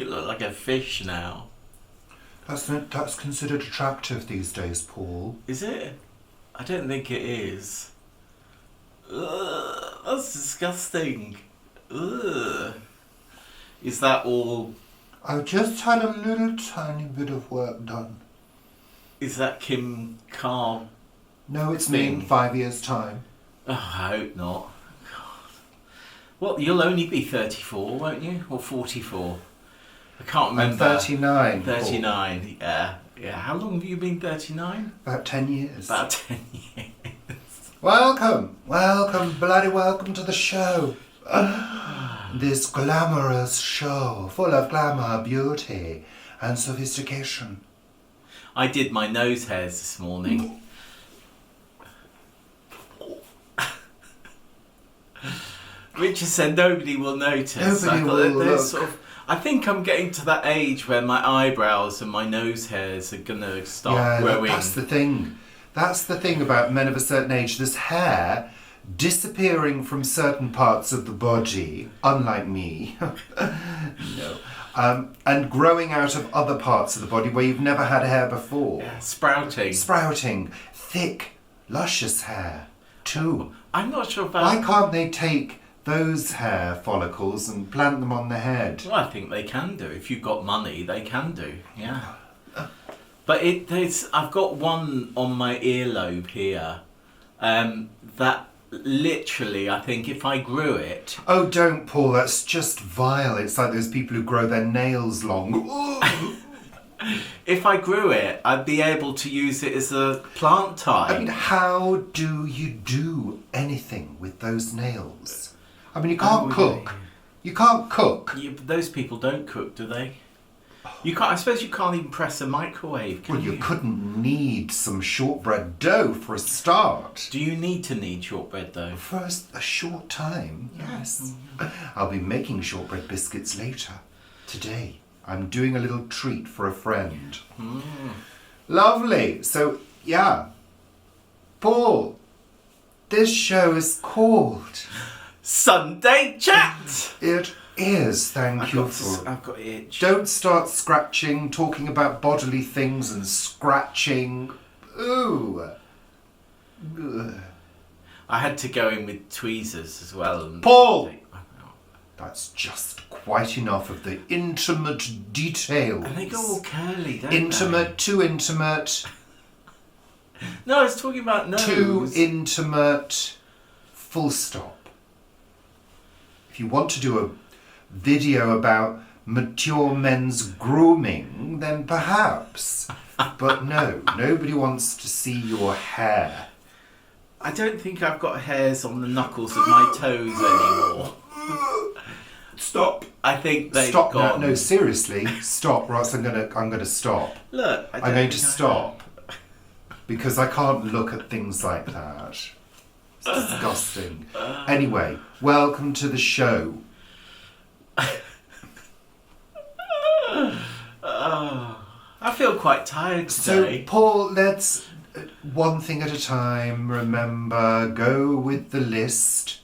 You look like a fish now. That's considered attractive these days, Paul. Is it? I don't think it is. Ugh, that's disgusting. Ugh. Is that all? I've just had a little tiny bit of work done. Is that Kim Carr? No, it's me in 5 years' time. Oh, I hope not. God. Well, you'll only be 34, won't you? Or 44? I can't remember. I'm 39. 39, Paul. Yeah. How long have you been 39? About 10 years. About 10 years. Welcome, bloody welcome to the show. This glamorous show, full of glamour, beauty, and sophistication. I did my nose hairs this morning. Richard said nobody will notice. I think I'm getting to that age where my eyebrows and my nose hairs are going to start growing. That's the thing. That's the thing about men of a certain age. There's hair disappearing from certain parts of the body, unlike me. No. And growing out of other parts of the body where you've never had hair before. Yeah, sprouting. Sprouting. Thick, luscious hair, too. I'm not sure about... Why can't they take those hair follicles and plant them on the head? Well, I think they can do. If you've got money, they can do, yeah. But I've got one on my earlobe here that literally, I think if I grew it... Oh, don't, Paul, that's just vile. It's like those people who grow their nails long. If I grew it, I'd be able to use it as a plant tie. I mean, how do you do anything with those nails? I mean, you can't cook. You can't cook. Yeah, but those people don't cook, do they? You can't. I suppose you can't even press a microwave, can you? Well, you couldn't knead some shortbread dough for a start. Do you need to knead shortbread dough? For a short time, yes. I'll be making shortbread biscuits later. Today, I'm doing a little treat for a friend. Lovely. So, yeah. Paul, this show is called... Sunday Chat! It is, thank you. I've got itch. Don't start scratching, talking about bodily things and scratching. Ooh. Ugh. I had to go in with tweezers as well. Paul! That's just quite enough of the intimate details. And they go all curly, don't Intimate, too intimate. No, I was talking about nose. Too intimate. Full stop. If you want to do a video about mature men's grooming, then perhaps. But no, nobody wants to see your hair. I don't think I've got hairs on the knuckles of my toes anymore. Stop. I think they've stop gone. No, seriously, stop, or else I'm gonna stop. Look, I'm going to stop because I can't look at things like that. It's disgusting. Anyway, welcome to the show. I feel quite tired today. So, Paul, let's one thing at a time. Remember, go with the list.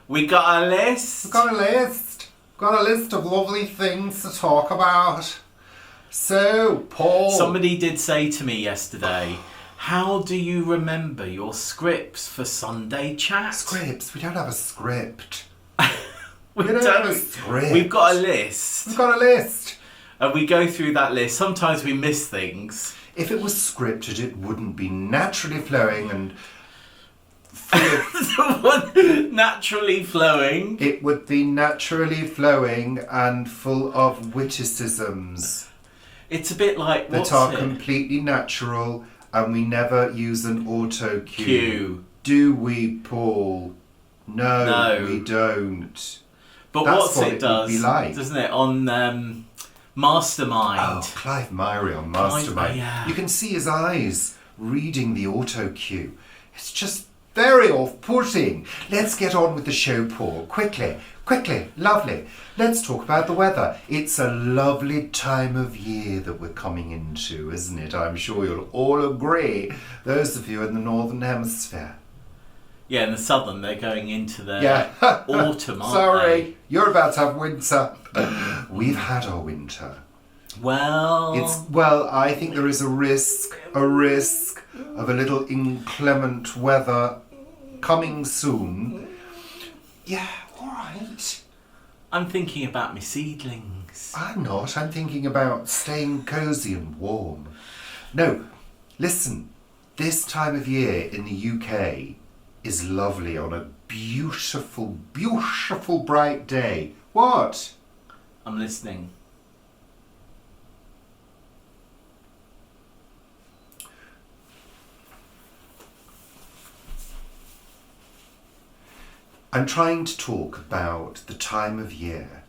We got a list. We've got a list. Got a list of lovely things to talk about. So, Paul. Somebody did say to me yesterday, how do you remember your scripts for Sunday Chat? Scripts? We don't have a script. We don't have a script. We've got a list. We've got a list. And we go through that list. Sometimes we miss things. If it was scripted, it wouldn't be naturally flowing and... Naturally flowing. It would be naturally flowing and full of witticisms. It's a bit like... that are completely natural, and we never use an auto cue. Do we, Paul? No, we don't. But That's what it does, would be like. Doesn't it, on Mastermind? Oh, Clive Myrie on Mastermind. Yeah. You can see his eyes reading the auto cue. It's just very off-putting. Let's get on with the show, Paul. Quickly, lovely. Let's talk about the weather. It's a lovely time of year that we're coming into, isn't it? I'm sure you'll all agree, those of you in the Northern Hemisphere. Yeah, in the southern, they're going into their Yeah. autumn, aren't Sorry, you're about to have winter. We've had our winter. they? Well, I think there is a risk of a little inclement weather coming soon. Yeah, all right. I'm thinking about my seedlings. I'm not. I'm thinking about staying cosy and warm. No, listen. This time of year in the UK is lovely on a beautiful, beautiful bright day. What? I'm listening. I'm trying to talk about the time of year.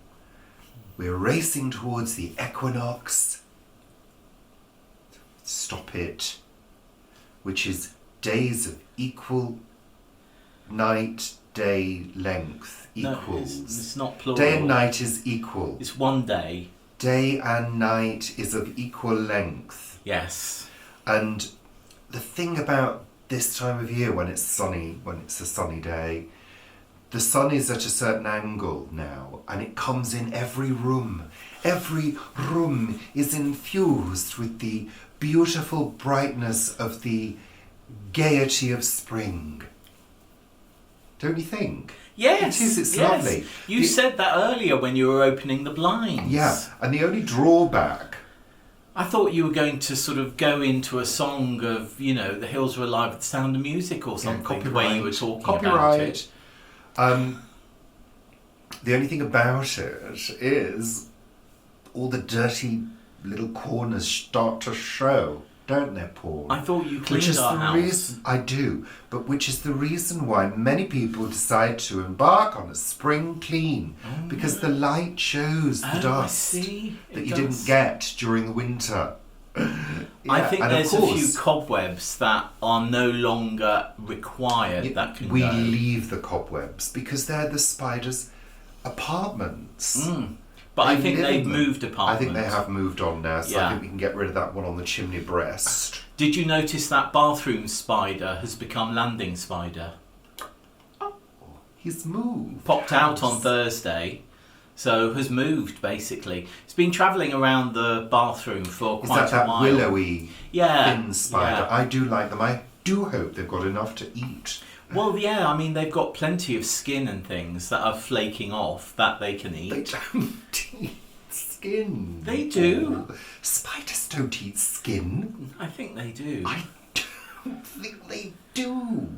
We're racing towards the equinox. Stop it. Which is days of equal night, day length equals. No, it's not plural. Day and night is equal. It's one day. Day and night is of equal length. Yes. And the thing about this time of year when it's sunny, when it's a sunny day, the sun is at a certain angle now and it comes in every room. Every room is infused with the beautiful brightness of the gaiety of spring. Don't you think? Yes. It is, it's yes. lovely. You said that earlier when you were opening the blinds. Yeah, and the only drawback... I thought you were going to sort of go into a song of, you know, The Hills Were Alive with the Sound of Music or something, the way you were talking about it. The only thing about it is all the dirty little corners start to show, don't they, Paul? I thought you Which cleaned is our the house. reason I do, but which is the reason why many people decide to embark on a spring clean, because the light shows the dust I see. that It you does. didn't get during the winter. I think and of there's a course, few cobwebs that are no longer required that can we go. leave the cobwebs because they're the spiders' apartments. But I They think live they've in them. moved I apartments. think they have moved on now, so I Yeah. think we can get rid of that one on the chimney breast. Did you notice that bathroom spider has become landing spider? He's moved. Popped out on Thursday, so has moved basically. It's been travelling around the bathroom for Is quite that a while. willowy Yeah, thin spider? yeah. I do like them. I do hope they've got enough to eat. Well, yeah, I mean, they've got plenty of skin and things that are flaking off that they can They eat. don't eat skin. They do. Spiders don't eat skin. I think they do. I don't think they do.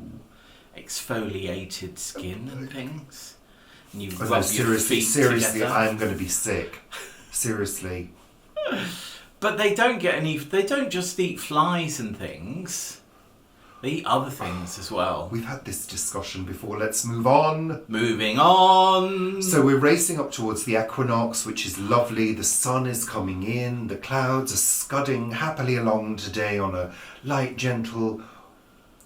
Exfoliated skin and things. And you Oh, rub no, your seriously, feet seriously, together. I'm going to be sick. Seriously. But they don't get any. They don't just eat flies and things. They eat other things as well. We've had this discussion before. Let's move on. Moving on. So we're racing up towards the equinox, which is lovely. The sun is coming in. The clouds are scudding happily along today on a light, gentle,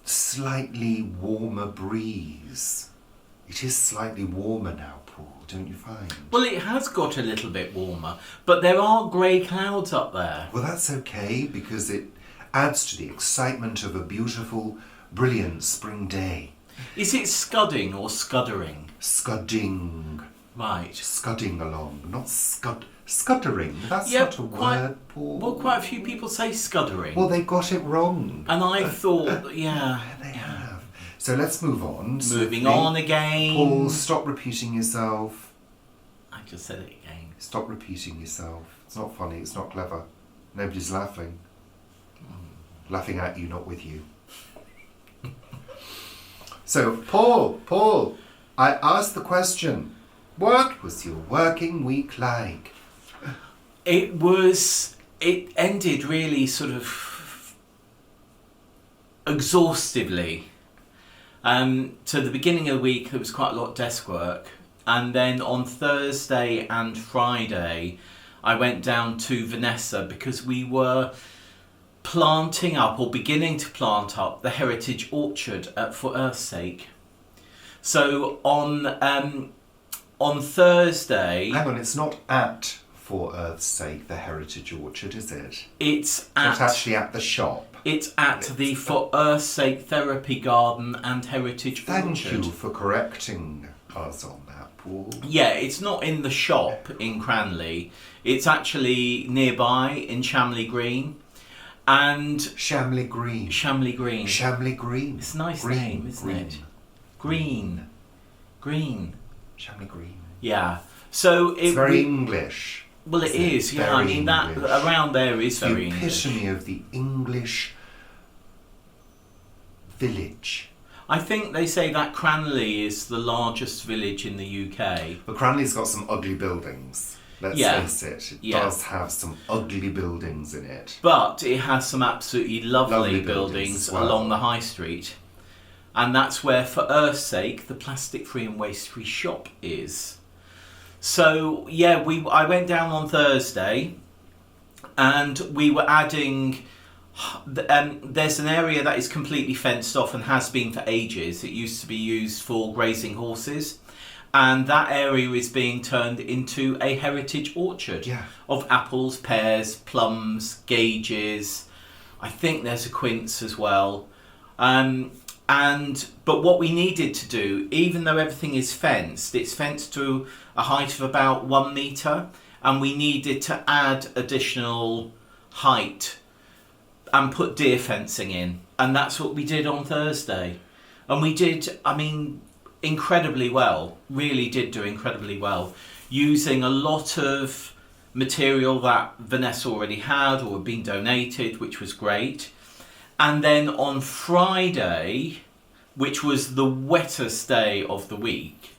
slightly warmer breeze. It is slightly warmer now, Paul, don't you find? Well, it has got a little bit warmer, but there are grey clouds up there. Well, that's okay because it adds to the excitement of a beautiful, brilliant spring day. Is it scudding or scuddering? Scudding. Right. Scudding along, not scuddering. That's Yeah, not a word, Paul. Well, quite a few people say scuddering. Well, they got it wrong. And I thought, yeah. They have. So let's move on. Moving swiftly. on again. Paul, stop repeating yourself. I just said it again. Stop repeating yourself. It's not funny. It's not clever. Nobody's laughing. Laughing at you, not with you. So, Paul, I asked the question, what was your working week like? It ended really sort of exhaustively. So the beginning of the week there was quite a lot of desk work, and then on Thursday and Friday I went down to Vanessa because we were planting up or beginning to plant up the heritage orchard for Earth's sake. So on Thursday, Hang on, it's not at For Earth's Sake, the Heritage Orchard, is it? it's Not at actually at the shop. It's at the For Earth's Sake Therapy Garden and Heritage Thank Orchard. you for correcting us on that, Paul. Yeah, it's not in the shop in Cranley. It's actually nearby in Shamley Green. And Shamley Green. Shamley Green. Shamley Green. It's a nice Green, name, isn't green. it? Green. Green. Shamley Green. Yeah. So It's very English. Well, it is. Yeah, I Very mean that English. around there is very The English. epitome of the English village. I think they say that Cranley is the largest village in the UK. But Cranley's got some ugly buildings. Let's Yeah. face it. It Yeah. does have some ugly buildings in it. But it has some absolutely lovely, Lovely buildings, buildings as well. along the high street. And that's where, For Earth's Sake, the plastic-free and waste-free shop is. So, yeah, I went down on Thursday and we were adding... there's an area that is completely fenced off and has been for ages. It used to be used for grazing horses. And that area is being turned into a heritage orchard of apples, pears, plums, gauges. I think there's a quince as well. But what we needed to do, even though everything is fenced, it's fenced to a height of about 1 metre, and we needed to add additional height and put deer fencing in. And that's what we did on Thursday. And we did, incredibly well, really did do incredibly well, using a lot of material that Vanessa already had or had been donated, which was great. And then on Friday, which was the wettest day of the week,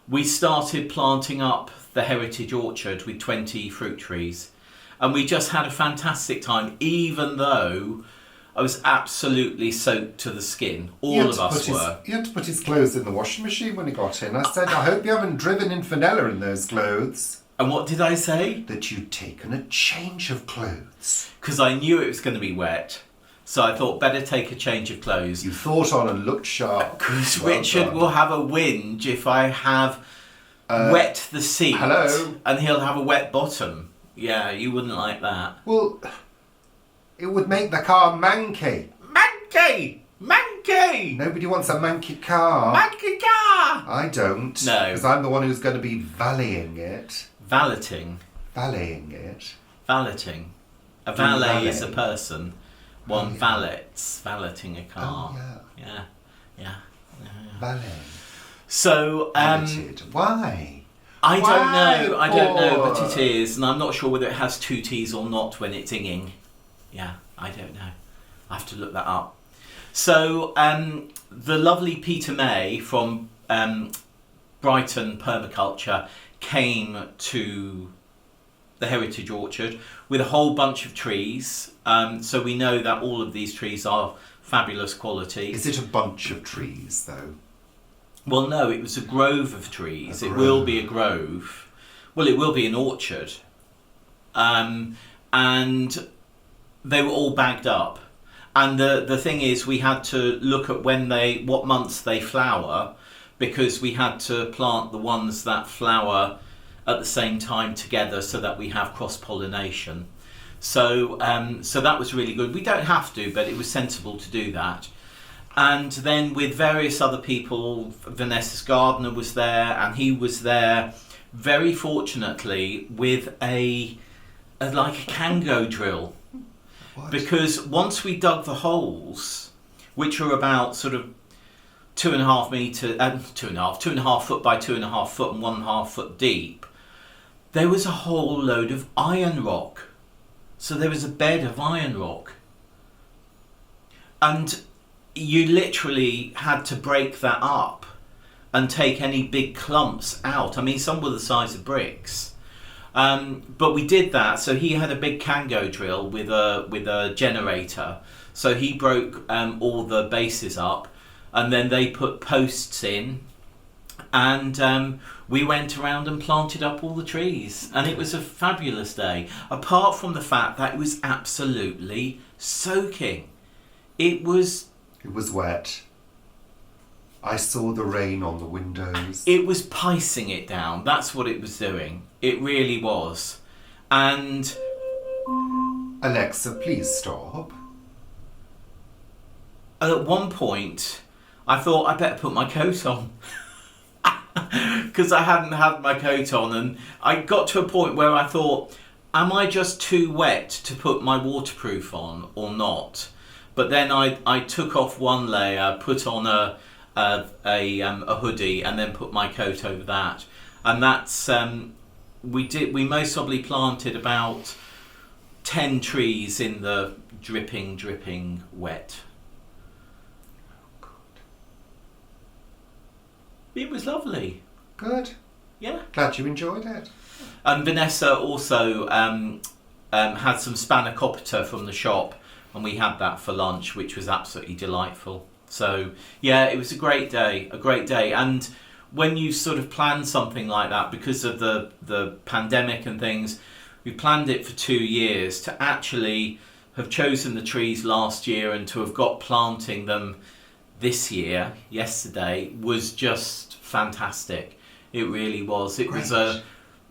we started planting up the heritage orchard with 20 fruit trees. And we just had a fantastic time, even though I was absolutely soaked to the skin. All of us were. He had to put his clothes in the washing machine when he got in. I said, I hope you haven't driven in vanilla in those clothes. And what did I say? That you'd taken a change of clothes. Because I knew it was going to be wet. So I thought, better take a change of clothes. You thought on and looked sharp. Because Well Richard done. will have a whinge if I have wet the seat. hello? And he'll have a wet bottom. Yeah, you wouldn't like that. Well, it would make the car manky. Manky! Manky! Nobody wants a manky car. Manky car! I don't. No. Because I'm the one who's going to be valeting it. Valeting. Valeting it. Valeting. A Do you valet is a valet? person. One Oh, yeah. valets. Valeting a car. Oh, Yeah. Yeah. Valet. So, Valeted. Why? I don't Why, know, but Paul? it is, and I'm not sure whether it has 2 T's or not when it's inging. Yeah, I don't know. I have to look that up. So, the lovely Peter May from Brighton Permaculture came to the Heritage Orchard with a whole bunch of trees. So we know that all of these trees are fabulous quality. Is it a bunch of trees, though? Well, no, it was a grove of trees. A It grove. will be a grove. Well, it will be an orchard. And they were all bagged up. And the thing is, we had to look at what months they flower, because we had to plant the ones that flower at the same time together so that we have cross-pollination. So that was really good. We don't have to, but it was sensible to do that. And then with various other people, Vanessa's gardener was there, and he was there, very fortunately, with a Kango drill. What? Because once we dug the holes, which are about sort of 2.5 metre, 2.5 foot by 2.5 foot and 1.5 foot deep, there was a whole load of iron rock. So there was a bed of iron rock. And you literally had to break that up and take any big clumps out. I mean, some were the size of bricks. But we did that. So he had a big Kango drill with a generator. So he broke all the bases up, and then they put posts in, and we went around and planted up all the trees. And it was a fabulous day, apart from the fact that it was absolutely soaking. It was wet. I saw the rain on the windows. It was picing it down. That's what it was doing. It really was. And Alexa, please stop. And at one point, I thought I better put my coat on. Because I hadn't had my coat on, and I got to a point where I thought, am I just too wet to put my waterproof on or not? But then I took off one layer, put on a hoodie, and then put my coat over that. And that's we most probably planted about 10 trees in the dripping wet. It was lovely. Good. Yeah. Glad you enjoyed it. And Vanessa also had some spanakopita from the shop, and we had that for lunch, which was absolutely delightful. So yeah, it was a great day. And when you sort of plan something like that, because of the pandemic and things, we planned it for 2 years. To actually have chosen the trees last year and to have got planting them this year, yesterday, was just fantastic. It really was. It was a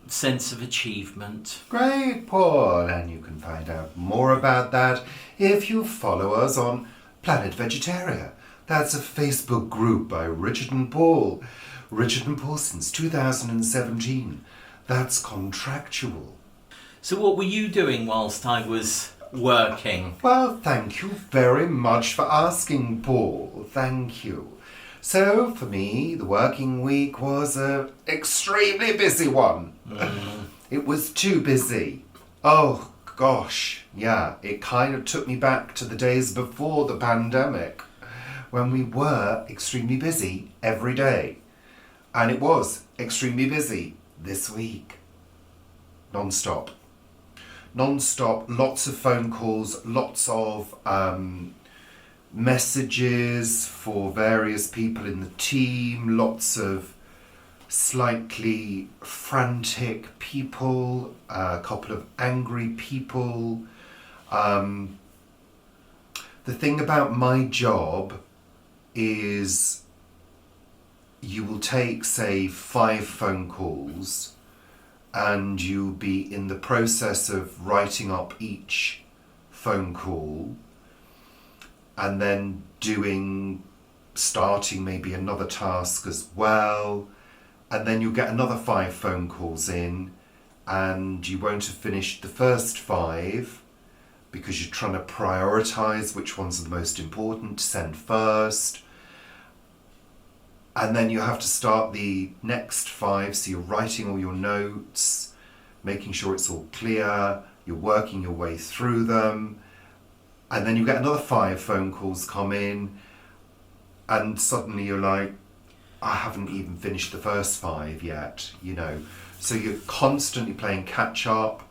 sense of achievement. Great, Paul. And you can find out more about that if you follow us on Planet Vegetaria. That's a Facebook group by Richard and Paul. Richard and Paul since 2017. That's contractual. So what were you doing whilst I was working? Well, thank you very much for asking, Paul. Thank you. So, for me, the working week was an extremely busy one. It was too busy. Oh, gosh, yeah, it kind of took me back to the days before the pandemic, when we were extremely busy every day. And it was extremely busy this week. Non-stop, lots of phone calls, lots of messages for various people in the team, lots of slightly frantic people, a couple of angry people. The thing about my job is you will take, say, 5 phone calls, and you'll be in the process of writing up each phone call and then starting maybe another task as well, and then you'll get another 5 phone calls in, and you won't have finished the first 5 because you're trying to prioritise which ones are the most important to send first. And then you have to start the next 5, so you're writing all your notes, making sure it's all clear, you're working your way through them, and then you get another 5 phone calls come in, and suddenly you're like, I haven't even finished the first 5 yet, you know. So you're constantly playing catch up,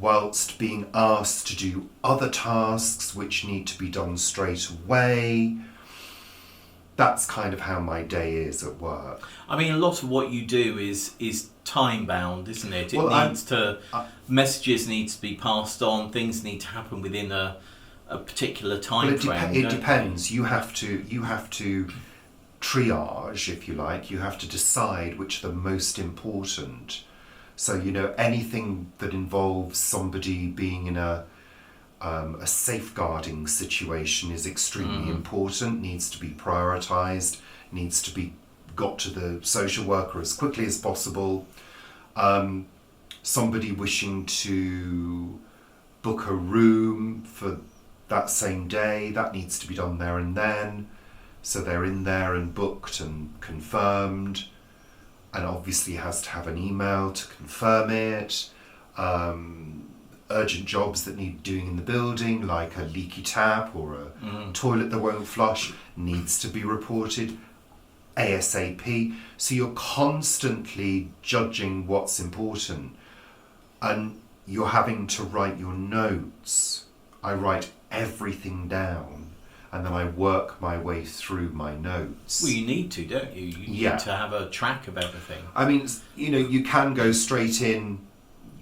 whilst being asked to do other tasks which need to be done straight away. That's kind of how my day is at work. I mean, a lot of what you do is time bound, isn't it? Well, messages need to be passed on, things need to happen within a particular time frame. It depends. You have to triage, if you like. You have to decide which are the most important. So, you know, anything that involves somebody being in a safeguarding situation is extremely important, needs to be prioritised, needs to be got to the social worker as quickly as possible. Somebody wishing to book a room for that same day, that needs to be done there and then. So they're in there and booked and confirmed, and obviously has to have an email to confirm it. Urgent jobs that need doing in the building, like a leaky tap or a toilet that won't flush, needs to be reported ASAP. So you're constantly judging what's important, and you're having to write your notes. I write everything down, and then I work my way through my notes. Well, you need to, don't you? You need to have a track of everything. I mean, you know, you can go straight in.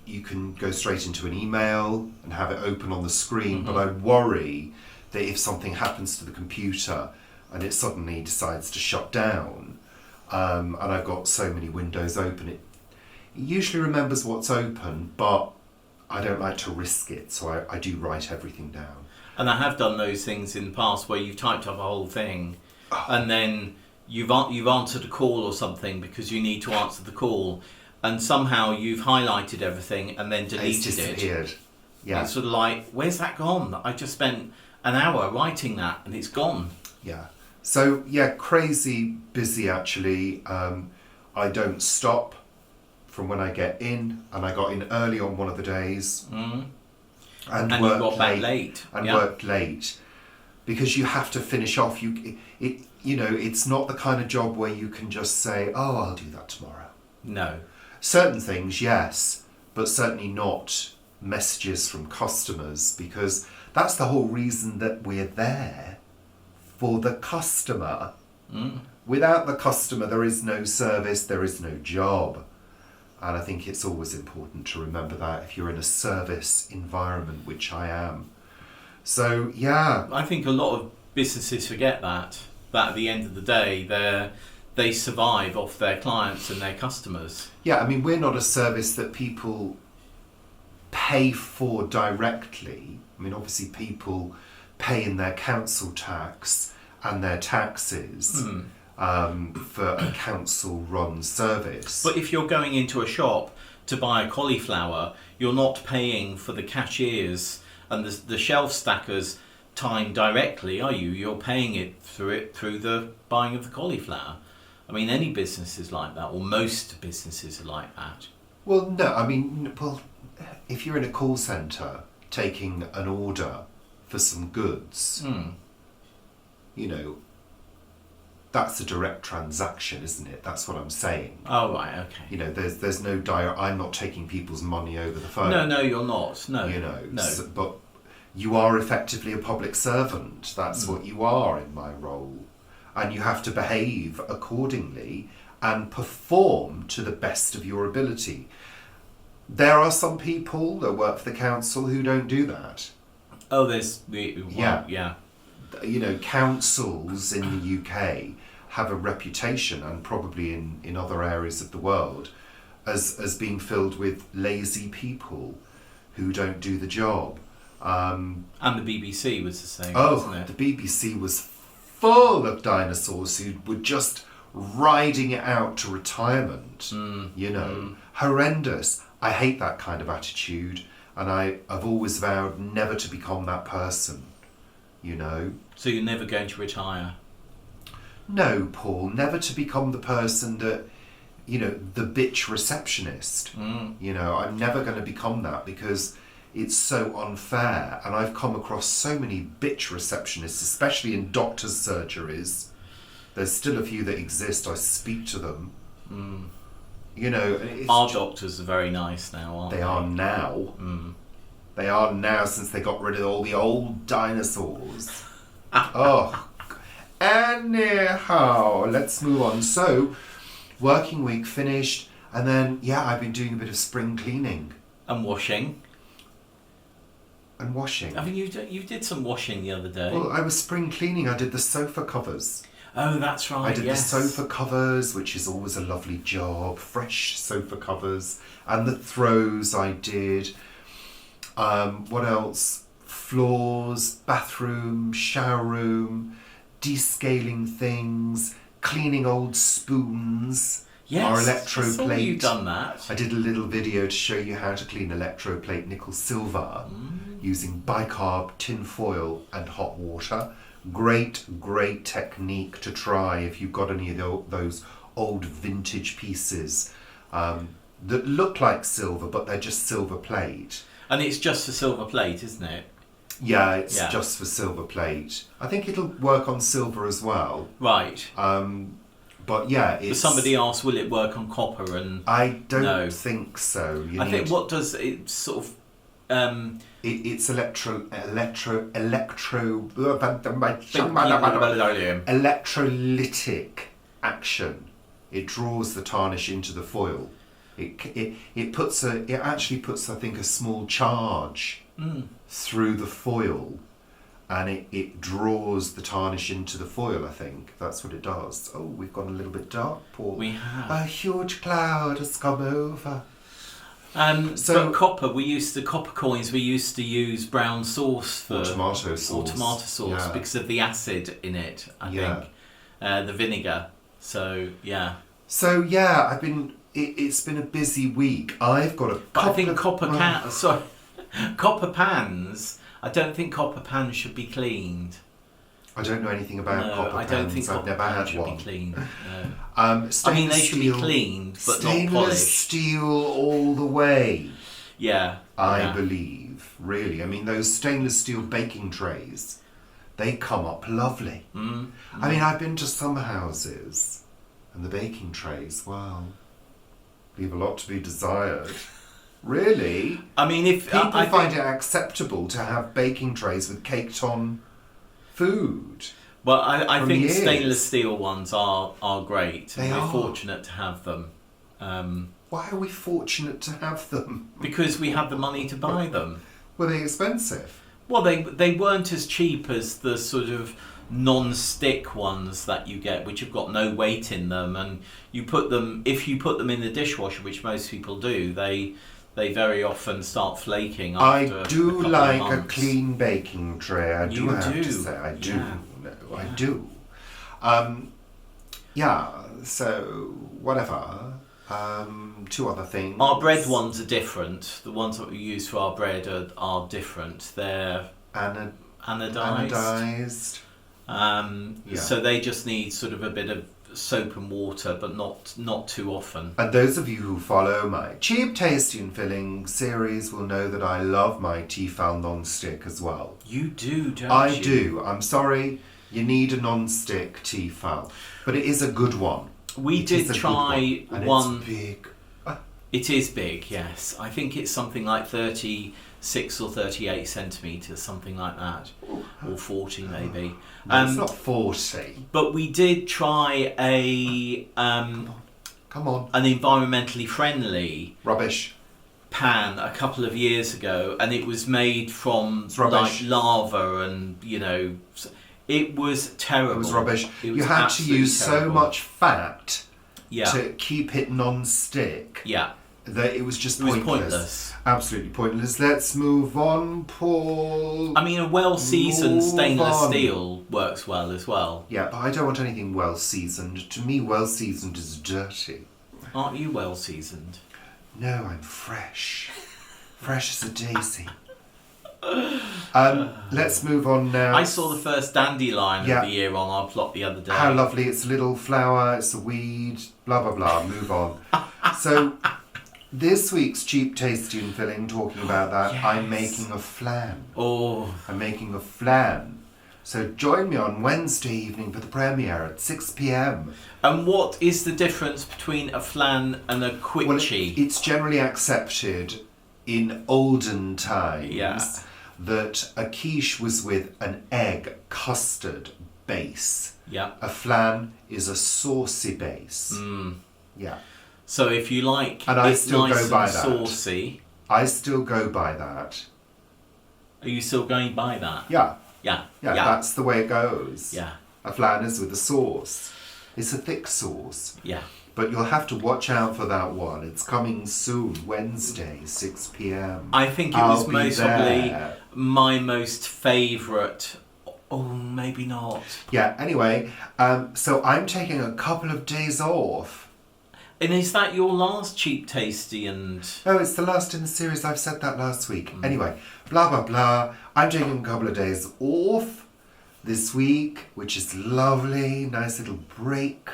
You can go straight into an email and have it open on the screen, but I worry that if something happens to the computer and it suddenly decides to shut down, and I've got so many windows open, it usually remembers what's open, but I don't like to risk it, so I do write everything down. And I have done those things in the past where you've typed up a whole thing, and then you've answered a call or something because you need to answer the call, and somehow you've highlighted everything and then deleted It's disappeared. Yeah. It's sort of like, where's that gone? I just spent an hour writing that and it's gone. Yeah. So, yeah, crazy busy actually. I don't stop from when I get in, and I got in early on one of the days. And you worked got back late. And worked late. Because you have to finish off. It's not the kind of job where you can just say, oh, I'll do that tomorrow. No. Certain things, yes, but certainly not messages from customers, because that's the whole reason that we're there, for the customer. Without the customer, there is no service, there is no job. And I think it's always important to remember that if you're in a service environment, which I am. So, yeah. I think a lot of businesses forget that at the end of the day, they survive off their clients and their customers. Yeah, I mean, we're not a service that people pay for directly. I mean, obviously people pay in their council tax and their taxes for a council-run service. But if you're going into a shop to buy a cauliflower, you're not paying for the cashiers and the shelf stackers time directly, are you? You're paying it through the buying of the cauliflower. I mean, any business is like that, or most businesses are like that. Well, no, I mean, if you're in a call centre taking an order for some goods, that's a direct transaction, isn't it? That's what I'm saying. Oh, right, okay. There's no I'm not taking people's money over the phone. No, you're not. No. No. But you are effectively a public servant. That's what you are in my role. And you have to behave accordingly and perform to the best of your ability. There are some people that work for the council who don't do that. Oh, yeah. Councils in the UK have a reputation, and probably in other areas of the world, as being filled with lazy people who don't do the job. And the BBC was the same, wasn't it? The BBC was full of dinosaurs who were just riding it out to retirement. Horrendous. I hate that kind of attitude, and I've always vowed never to become that person. So you're never going to retire? No, Paul, never to become the person that, the bitch receptionist. I'm never going to become that, because it's so unfair. And I've come across so many bitch receptionists, especially in doctors' surgeries. There's still a few that exist. I speak to them. Our doctors are very nice now, aren't they? They are now. They are now, since they got rid of all the old dinosaurs. Anyhow, let's move on. So, working week finished, and then, I've been doing a bit of spring cleaning. And washing. I mean, you did some washing the other day. Well, I was spring cleaning. I did the sofa covers. Oh, that's right, I did the sofa covers, which is always a lovely job. Fresh sofa covers. And the throws I did. What else? Floors, bathroom, shower room, descaling things, cleaning old spoons. Yes, our electroplate. I saw you done that. I did a little video to show you how to clean electroplate nickel silver using bicarb, tin foil and hot water. Great technique to try if you've got any of those old vintage pieces that look like silver, but they're just silver plate. And it's just for silver plate, isn't it? Yeah, it's just for silver plate. I think it'll work on silver as well. Right. But yeah, it's... But somebody asked, will it work on copper? And I don't think so. I think what does it sort of... It's electrolytic action. It draws the tarnish into the foil. It actually puts, I think, a small charge through the foil, and it draws the tarnish into the foil. I think that's what it does. Oh, we've gone a little bit dark, Paul. We have. A huge cloud has come over. But copper, copper coins, we used to use brown sauce for... Or tomato sauce. Or tomato sauce, because of the acid in it, I think. The vinegar. So, yeah. So, yeah, it's been a busy week. I've got a couple I think of... copper pans, I don't think copper pans should be cleaned. I don't know anything about copper pans. I don't think I've copper never pans had should one. be cleaned. No. I mean, they should be cleaned, but not stainless polished. steel all the way. Yeah. I believe, really. I mean, those stainless steel baking trays, they come up lovely. I mean, I've been to some houses, and the baking trays, wow, leave a lot to be desired. Really? I mean, if people find it acceptable to have baking trays with caked on food. Well, I think years. stainless steel ones are great. We're fortunate to have them. Why are we fortunate to have them? Because we have the money to buy them. Were they expensive? Well, they weren't as cheap as the sort of non-stick ones that you get, which have got no weight in them, and if you put them in the dishwasher, which most people do, they very often start flaking after I do a couple like of a months. clean baking tray. I do have to say, I do. Yeah. No, I do. Yeah. So whatever. Two other things. Our bread ones are different. The ones that we use for our bread are different. They're anodized. So they just need sort of a bit of soap and water, but not too often. And those of you who follow my Cheap, Tasty and Filling series will know that I love my Tefal non-stick as well. You do, don't you? I do. I'm sorry, you need a non-stick Tefal, but it is a good one. We did try one. It's big. It is big, yes. I think it's something like 36 or 38 centimetres, something like that. Or 40 maybe. No, it's not 40. But we did try Come on. an environmentally friendly Rubbish. pan a couple of years ago, and it was made from rubbish. like lava, and it was terrible. It was rubbish. It was you had to use terrible. so much fat Yeah. to keep it non-stick. Yeah. That it was just It was pointless. pointless. Absolutely pointless. Let's move on, Paul. I mean, a well-seasoned Move stainless on. steel works well as well. Yeah, but I don't want anything well-seasoned. To me, well-seasoned is dirty. Aren't you well-seasoned? No, I'm fresh. Fresh as a daisy. Let's move on now. I saw the first dandelion Yeah. of the year on our plot the other day. How lovely. It's a little flower, it's a weed, blah, blah, blah. Move on. So, this week's Cheap, Tasty and Filling, talking about that, Yes. I'm making a flan. Oh, I'm making a flan. So join me on Wednesday evening for the premiere at 6 p.m. and what is the difference between a flan and a Well, quitchie? it's generally accepted in olden times Yeah. that a quiche was with an egg custard base. Yeah. A flan is a saucy base. Mm. Yeah. So if you like And I it still nice go by and that. saucy, I still go by that. are you still going by that? Yeah. Yeah. Yeah, that's the way it goes. Yeah. A flan is with a sauce. It's a thick sauce. Yeah. But you'll have to watch out for that one. It's coming soon, Wednesday, 6 p.m. I think it I'll was be most probably there. my most favourite. Oh, maybe not. Yeah, anyway, so I'm taking a couple of days off. And is that your last Cheap, Tasty and... Oh, it's the last in the series. I've said that last week. Anyway, blah, blah, blah. I'm taking a couple of days off this week, which is lovely. Nice little break.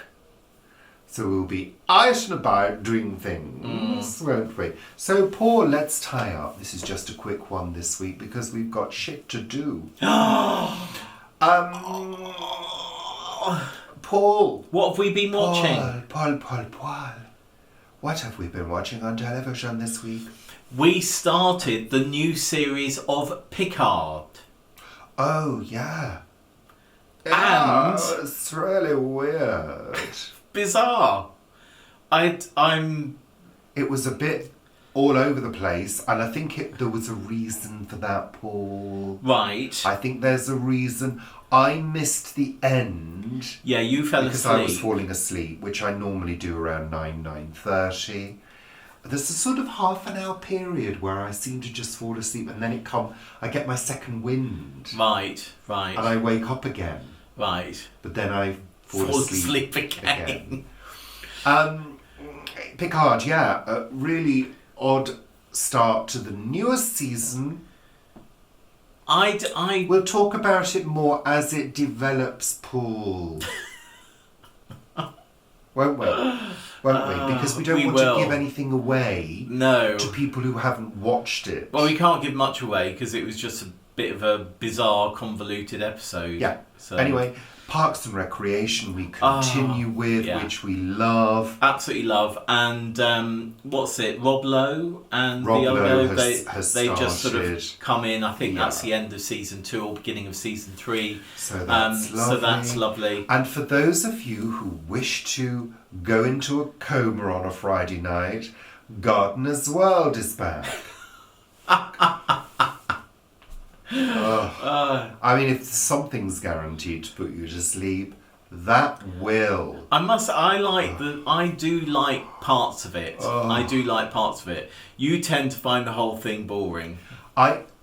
So we'll be out and about doing things, won't we? So, Paul, let's tie up. This is just a quick one this week because we've got shit to do. Paul. What have we been watching? Paul. What have we been watching on television this week? We started the new series of Picard. Oh, yeah. And- it's really weird. Bizarre. I'm... It was a bit all over the place, and I think there was a reason for that, Paul. Right. I think there's a reason. I missed the end. Yeah, you fell because asleep. I was falling asleep, which I normally do around 9:30. there's a sort of half an hour period where I seem to just fall asleep, and then I get my second wind. Right. And I wake up again. Right. But then I fall asleep again. Picard, yeah, a really odd start to the newest season. We'll talk about it more as it develops, Paul. Won't we? Because we don't want to give anything away to people who haven't watched it. Well, we can't give much away because it was just a bit of a bizarre, convoluted episode. Yeah. So. Anyway, Parks and Recreation we continue with, which we love. Absolutely love. And what's it? Rob Lowe and Rob the Lowe other they just sort started. of come in. I think that's the end of season 2 or beginning of season 3. So that's lovely. And for those of you who wish to go into a coma on a Friday night, Gardener's World is back. I mean, if something's guaranteed to put you to sleep, that will. I do like parts of it. I do like parts of it. You tend to find the whole thing boring.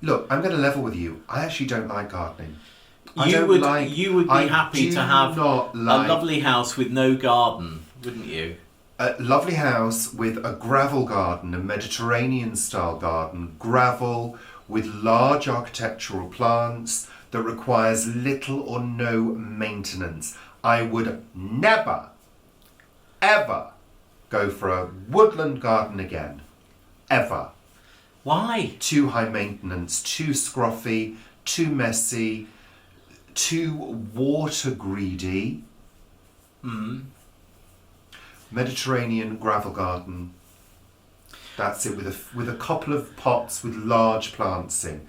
Look, I'm going to level with you. I actually don't like gardening. You would be happy to have a lovely house with no garden, wouldn't you? A lovely house with a gravel garden, a Mediterranean-style garden, gravel with large architectural plants that requires little or no maintenance. I would never, ever go for a woodland garden again. Ever. Why? Too high maintenance, too scruffy, too messy, too water greedy. Mediterranean gravel garden. That's it, with a couple of pots with large plants in.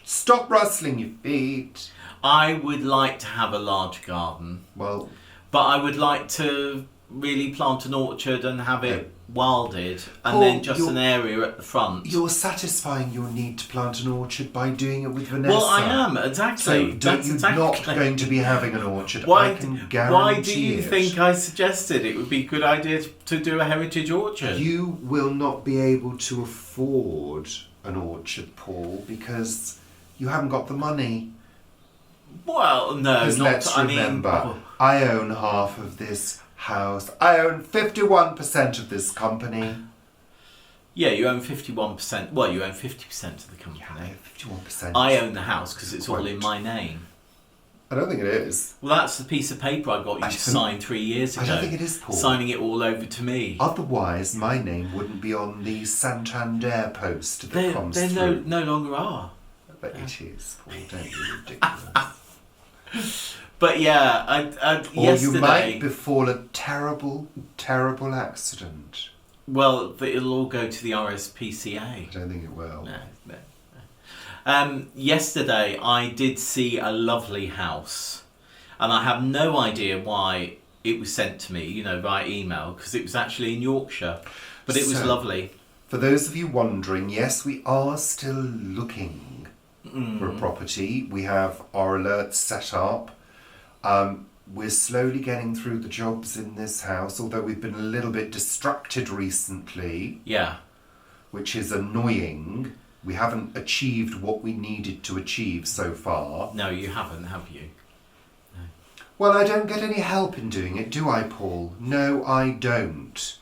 Stop rustling your feet. I would like to have a large garden. Well, but I would like to really plant an orchard and have it wilded, and Paul, then just an area at the front. You're satisfying your need to plant an orchard by doing it with Vanessa. Well, I am, exactly. So you're not going to be having an orchard. Why, I can guarantee why do you think I suggested it would be a good idea to do a heritage orchard? You will not be able to afford an orchard, Paul, because you haven't got the money. Well, no, not. Let's remember, I own half of this house. I own 51% of this company. Yeah, you own 51%. Well, you own 50% of the company. Yeah, 51%. I own the house because it's all in my name. I don't think it is. Well, that's the piece of paper I got you to sign 3 years ago. I don't think it is, Paul. Signing it all over to me. Otherwise, my name wouldn't be on the Santander post that comes through. There no longer are. But it is, Paul. Don't be ridiculous. But yeah, or yesterday... you might befall a terrible, terrible accident. Well, it'll all go to the RSPCA. I don't think it will. No. Yesterday, I did see a lovely house. And I have no idea why it was sent to me, via email, because it was actually in Yorkshire. But it was lovely. For those of you wondering, yes, we are still looking for a property. We have our alerts set up. We're slowly getting through the jobs in this house, although we've been a little bit distracted recently. Yeah. Which is annoying. We haven't achieved what we needed to achieve so far. No, you haven't, have you? No. Well, I don't get any help in doing it, do I, Paul? No, I don't.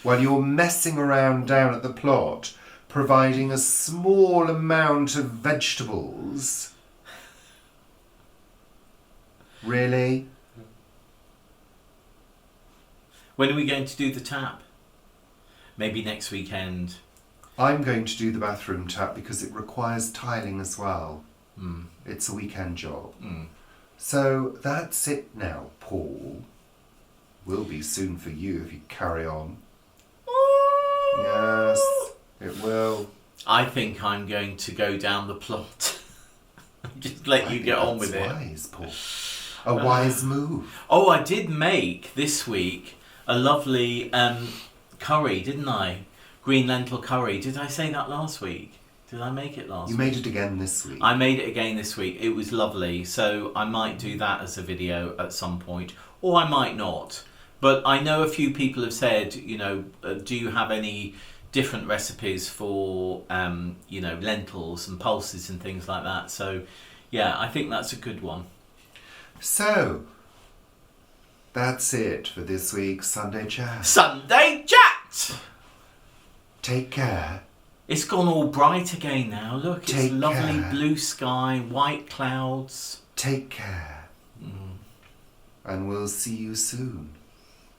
While you're messing around down at the plot, providing a small amount of vegetables. Really? When are we going to do the tap? Maybe next weekend. I'm going to do the bathroom tap because it requires tiling as well. Mm. It's a weekend job. Mm. So that's it now, Paul. Will be soon for you if you carry on. Yes, it will. I think I'm going to go down the plot. Just let you get on with it. Wise, Paul. A wise move. Oh, I did make this week a lovely curry, didn't I? Green lentil curry. Did I say that last week? Did I make it last week? You made it again this week. I made it again this week. It was lovely. So I might do that as a video at some point. Or I might not. But I know a few people have said, do you have any different recipes for lentils and pulses and things like that. So yeah, I think that's a good one. So, that's it for this week's Sunday Chat. Sunday Chat! Take care. It's gone all bright again now. Look, it's Take lovely care. blue sky, white clouds. Take care. And we'll see you soon.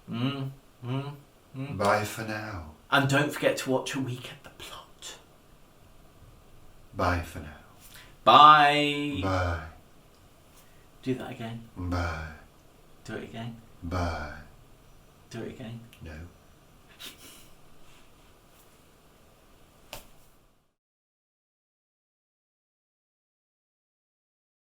Bye for now. And don't forget to watch A Week at the Plot. Bye for now. Bye. Bye. Do that again. Bye. Do it again. Bye. Do it again. No.